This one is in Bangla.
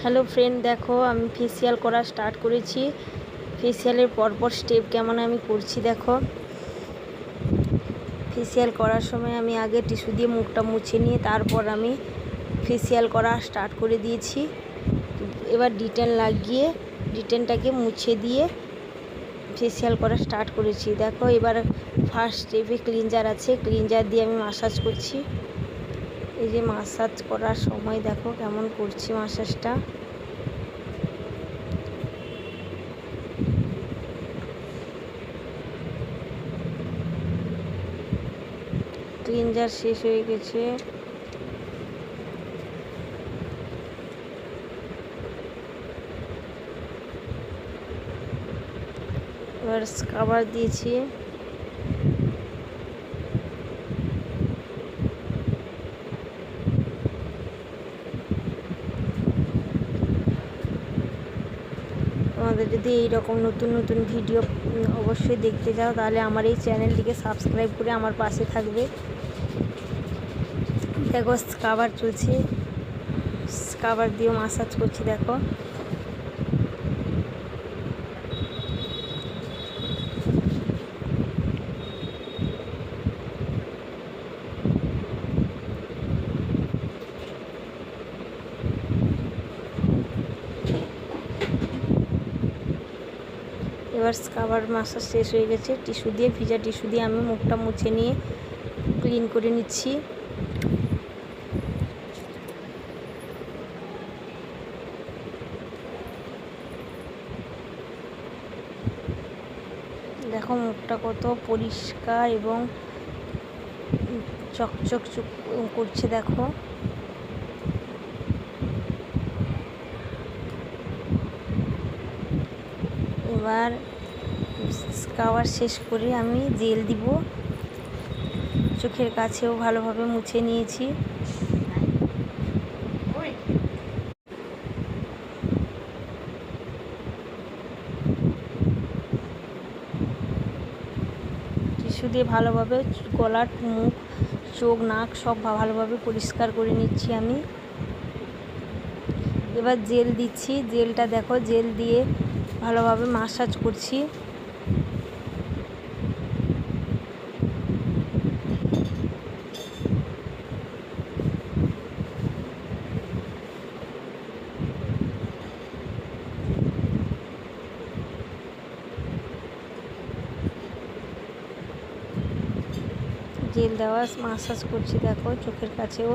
হ্যালো ফ্রেন্ড, দেখো আমি ফেসিয়াল করা স্টার্ট করেছি। ফেসিয়ালের পরপর স্টেপ কেমন আমি করছি দেখো। ফেসিয়াল করার সময় আমি আগে টিস্যু দিয়ে মুখটা মুছে নিয়ে তারপর আমি ফেসিয়াল করা স্টার্ট করে দিয়েছি। এবার ডিটেন লাগিয়ে ডিটেনটাকে মুছে দিয়ে ফেসিয়াল করা স্টার্ট করেছি। দেখো এবার ফার্স্ট স্টেপে ক্লিনজার আছে, ক্লিনজার দিয়ে আমি মাসাজ করছি। এই যে মাসাজ করার সময় দেখো কেমন করছি মাসাজটা। ক্লিনজার শেষ হয়ে গেছে। এবার স্ক্রাবার দিয়েছি। তোমাদের যদি এইরকম নতুন নতুন ভিডিও অবশ্যই দেখতে চাও তাহলে আমার এই চ্যানেলটিকে সাবস্ক্রাইব করে আমার পাশে থাকবে। দেখো স্ক্রাবার চলছে, স্ক্রাবার দিয়েও মাসাজ করছি। দেখো এবার স্ক্রাবার মাসাজ শেষ হয়ে গেছে। টিস্যু দিয়ে, ভিজা টিস্যু দিয়ে আমি মুখটা মুছে নিয়ে ক্লিন করে নিচ্ছি। দেখো মুখটা কত পরিষ্কার এবং চকচক করছে। দেখো এবার স্ক্রাবার শেষ করে আমি জেল দিব। চোখের কাছেও ভালোভাবে মুছে নিয়েছি। টিস্যু দিয়ে ভালোভাবে গলার, মুখ, চোখ, নাক সব ভালোভাবে পরিষ্কার করে নিচ্ছি আমি। এবার জেল দিচ্ছি। জেলটা দেখো, জেল দিয়ে ভালোভাবে মাসাজ করছি। জেল দেওয়া মাসাজ করছি। দেখো চোখের কাছেও